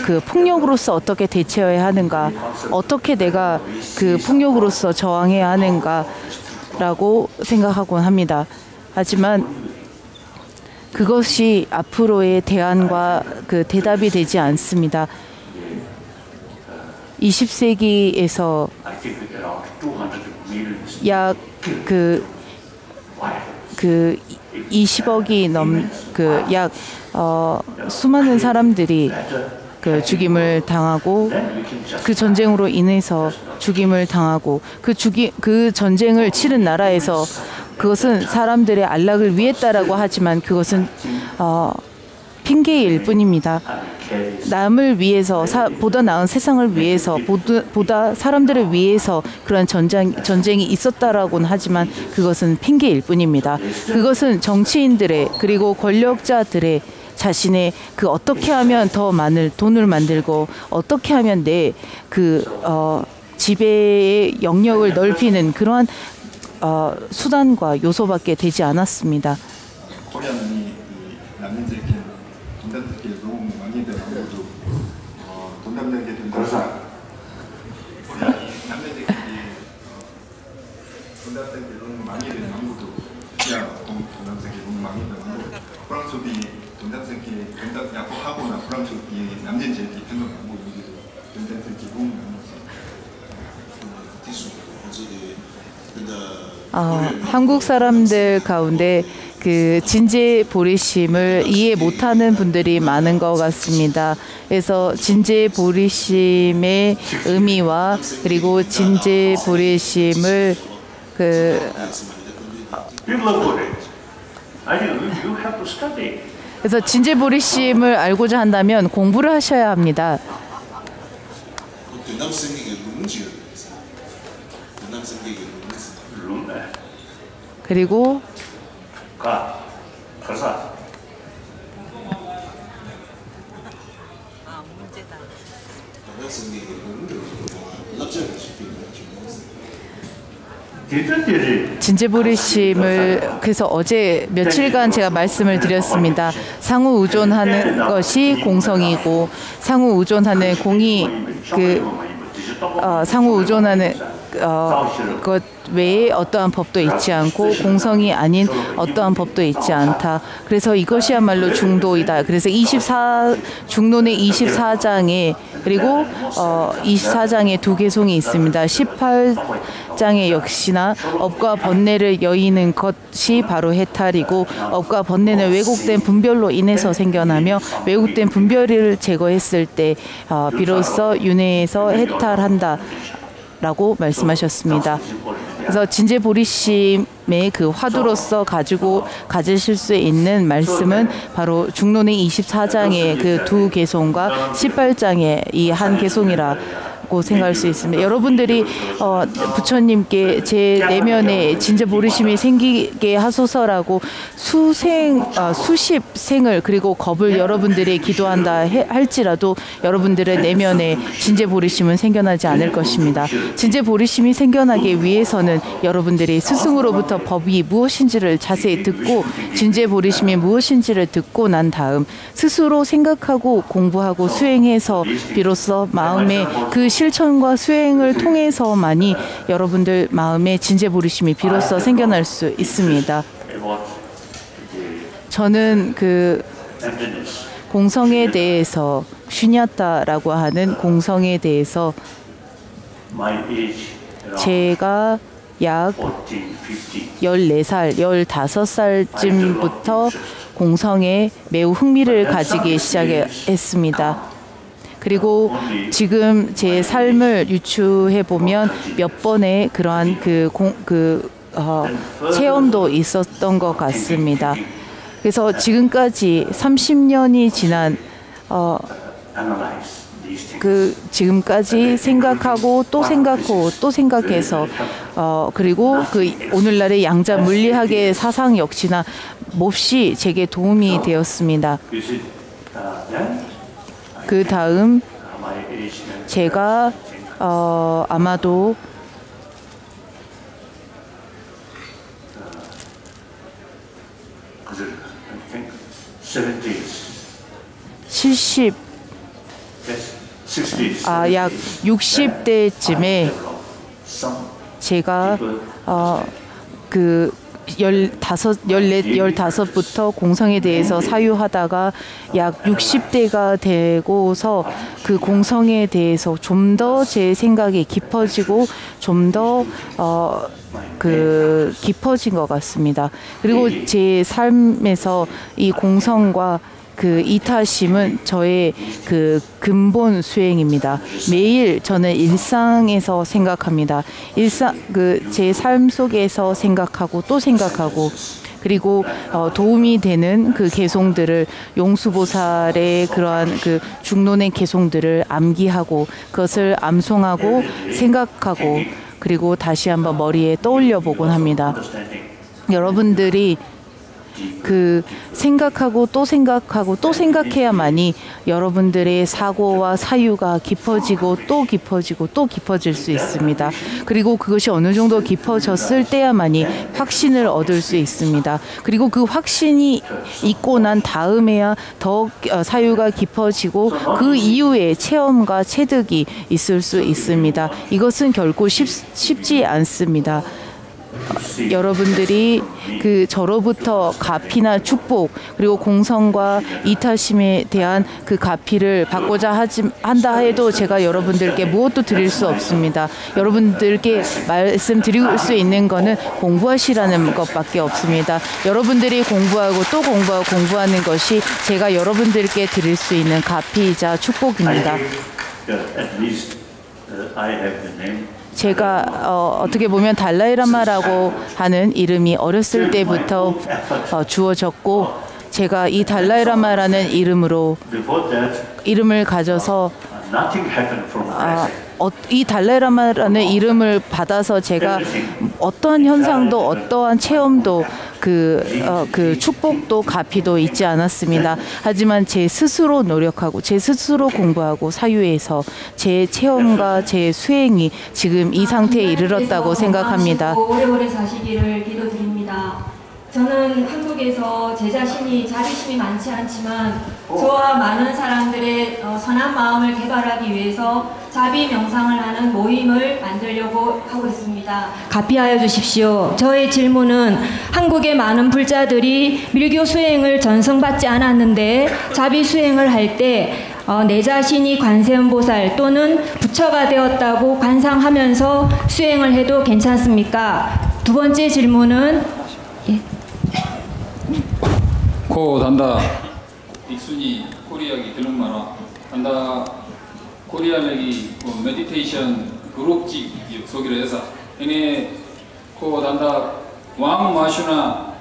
그 폭력으로서 어떻게 대처해야 하는가, 어떻게 내가 그 폭력으로서 저항해야 하는가라고 생각하곤 합니다. 하지만 그것이 앞으로의 대안과 그 대답이 되지 않습니다. 20세기에서 약 20억이 약 수많은 사람들이 그 죽임을 당하고 그 전쟁으로 인해서 죽임을 당하고 그 전쟁을 치른 나라에서 그것은 사람들의 안락을 위했다라고 하지만 그것은 핑계일 뿐입니다. 남을 위해서 보다 나은 세상을 위해서 보다 사람들을 위해서 그런 전쟁이 있었다라고는 하지만 그것은 핑계일 뿐입니다. 그것은 정치인들의 그리고 권력자들의 자신의 그 어떻게 하면 더 많은 돈을 만들고 어떻게 하면 내 그 지배의 영역을 넓히는 그러한 수단과 요소밖에 되지 않았습니다. 코리아는 남민들끼리 돈담들끼리 너무 많이 되고 돈담들끼리 남민들끼리 돈담들끼리 너무 많이 되는 한국도 코리아 돈담들끼리 너무 많이 되고 프랑스비 돈담들끼리 돈담 약속하거나 프랑스비 남민들끼리 편도하고 돈담들끼리 너무 많이 한국 사람들 가운데 그 진제 보리심을 이해 못하는 분들이 많은 것 같습니다. 그래서 진제 보리심의 의미와 그리고 진제 보리심을 그 그래서 진제 보리심을 알고자 한다면 공부를 하셔야 합니다. 그리고 진제보리심을 그래서 어제 며칠간 제가 말씀을 드렸습니다. 상호 의존하는 것이 공성이고 상호 의존하는 공이 상호 의존하는 것 외에 어떠한 법도 있지 않고 공성이 아닌 어떠한 법도 있지 않다. 그래서 이것이야말로 중도이다. 그래서 중론의 24장에 그리고 24장에 두 개송이 있습니다. 18장에 역시나 업과 번뇌를 여의는 것이 바로 해탈이고 업과 번뇌는 왜곡된 분별로 인해서 생겨나며 왜곡된 분별을 제거했을 때 비로소 윤회에서 해탈한다. 라고 말씀하셨습니다. 그래서 진제보리심의 그 화두로서 가지실 수 있는 말씀은 바로 중론의 24장의 그 두 개송과 18장의 이 한 개송이라고 생각할 수 있습니다. 여러분들이 부처님께 제 내면에 진제보리심이 생기게 하소서라고 수십 생을 그리고 겁을 여러분들이 기도한다 할지라도 여러분들의 내면에 진제보리심은 생겨나지 않을 것입니다. 진제보리심이 생겨나기 위해서는 여러분들이 스승으로부터 법이 무엇인지를 자세히 듣고 진제보리심이 무엇인지를 듣고 난 다음 스스로 생각하고 공부하고 수행해서 비로소 마음의 그 실천과 수행을 통해서만이 여러분들 마음에 진제보리심이 비로소 생겨날 수 있습니다. 저는 그 공성에 대해서 슈냐타라고 하는 공성에 대해서 제가 약 14살, 15살쯤부터 공성에 매우 흥미를 가지기 시작했습니다. 그리고 지금 제 삶을 유추해 보면 몇 번의 그러한 체험도 있었던 것 같습니다. 그래서 지금까지 30년이 지난 지금까지 생각하고 또 생각하고 또 생각해서 그리고 그 오늘날의 양자 물리학의 사상 역시나 몹시 제게 도움이 되었습니다. 그 다음 제가 아마도 '약 60대쯤에 제가 15부터 공성에 대해서 사유하다가 약 60대가 되고서 그 공성에 대해서 좀 더 제 생각이 깊어지고 좀 더 깊어진 것 같습니다. 그리고 제 삶에서 이 공성과 그 이타심은 저의 그 근본 수행입니다. 매일 저는 일상에서 생각합니다. 제 삶 속에서 생각하고 또 생각하고 그리고 도움이 되는 그 개송들을 용수보살의 그러한 그 중론의 개송들을 암기하고 그것을 암송하고 생각하고 그리고 다시 한번 머리에 떠올려 보곤 합니다. 여러분들이 그 생각하고 또 생각하고 또 생각해야만이 여러분들의 사고와 사유가 깊어지고 또 깊어지고 또 깊어질 수 있습니다. 그리고 그것이 어느 정도 깊어졌을 때야만이 확신을 얻을 수 있습니다. 그리고 그 확신이 있고 난 다음에야 더 사유가 깊어지고 그 이후에 체험과 체득이 있을 수 있습니다. 이것은 결코 쉽지 않습니다. 여러분들이 그 저로부터 가피나 축복 그리고 공성과 이타심에 대한 그 가피를 받고자 한다 해도 제가 여러분들께 무엇도 드릴 수 없습니다. 여러분들께 말씀드릴 수 있는 거는 공부하시라는 것밖에 없습니다. 여러분들이 공부하고 또 공부하고 공부하는 것이 제가 여러분들께 드릴 수 있는 가피이자 축복입니다. 제가 어떻게 보면 달라이라마라고 하는 이름이 어렸을 때부터 주어졌고 제가 이 달라이라마라는 이름을 가져서 이 달라이라마라는 이름을 받아서 제가 어떠한 현상도 어떠한 체험도 그 축복도 가피도 있지 않았습니다. 하지만 제 스스로 노력하고 제 스스로 공부하고 사유에서 제 체험과 제 수행이 지금 이 상태에 이르렀다고 생각합니다. 오래오래 사시기를 기도드립니다. 저는 한국에서 제 자신이 자비심이 많지 않지만 저와 많은 사람들의 선한 마음을 개발하기 위해서 자비 명상을 하는 모임을 만들려고 하고 있습니다. 가피하여 주십시오. 저의 질문은 한국의 많은 불자들이 밀교 수행을 전승받지 않았는데 자비 수행을 할 때 내 자신이 관세음보살 또는 부처가 되었다고 관상하면서 수행을 해도 괜찮습니까? 두 번째 질문은 코 단다 익순이 코리아기 드는 마라 단다 코리아내기 메디테이션 그룹지 소기를 해서 이네 코 단다 왕 마슈나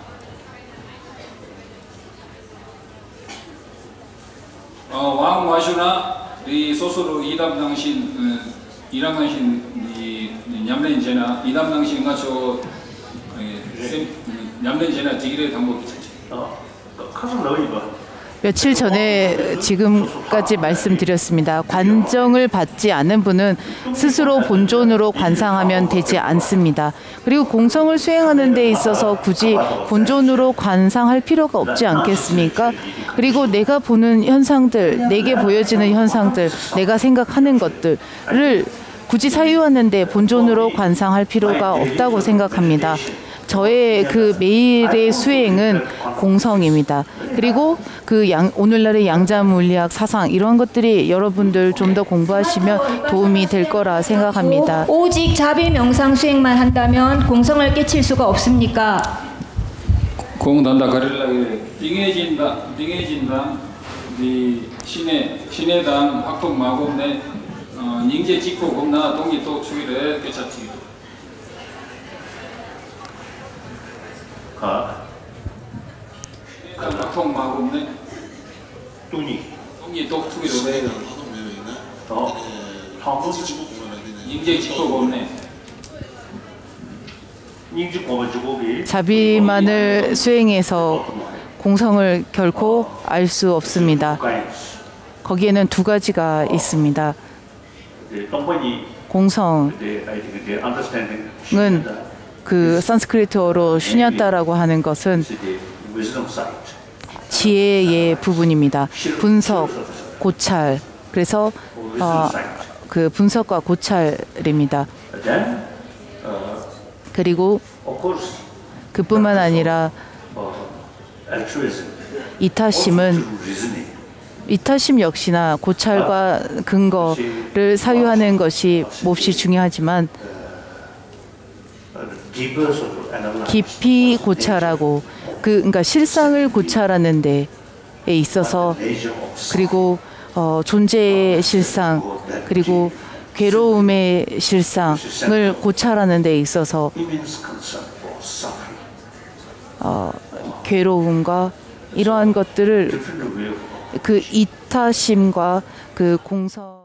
왕 마슈나 이 소소로 이담 당신 이랑 당신 이 냠렌 제나 이담 당신 가서 냠렌 제나 지기를 당복이 며칠 전에 지금까지 말씀드렸습니다. 관정을 받지 않은 분은 스스로 본존으로 관상하면 되지 않습니다. 그리고 공성을 수행하는 데 있어서 굳이 본존으로 관상할 필요가 없지 않겠습니까? 그리고 내가 보는 현상들, 내게 보여지는 현상들, 내가 생각하는 것들을 굳이 사유하는데 본존으로 관상할 필요가 없다고 생각합니다. 저의 그 매일의 수행은 공성입니다. 그리고 오늘날의 양자물리학 사상 이런 것들이 여러분들 좀 더 공부하시면 도움이 될 거라 생각합니다. 오직 자비 명상 수행만 한다면 공성을 깨칠 수가 없습니까? 공단다 가릴라게 빙해진다 이 신해당 학폭 마곡내 닝제 직포 겁나 동기 또 추기를 깨쳤지. 학폭 마곡내 동기 또 추기를 닝제 직포 겁내 자비만을 수행해서 공성을 결코 알 수 없습니다. 거기에는 두 가지가 있습니다. 공성은 그 산스크리트어로 슈냐타라고 하는 것은 지혜의 부분입니다. 분석, 고찰. 그래서 그 분석과 고찰입니다. 그리고 그뿐만 아니라 이타심 역시나 고찰과 근거를 사유하는 것이 몹시 중요하지만 깊이 고찰하고 그러니까 실상을 고찰하는 데에 있어서 그리고 존재의 실상 그리고 괴로움의 실상을 고찰하는 데 있어서 괴로움과 이러한 것들을 그 이타심과 그 공성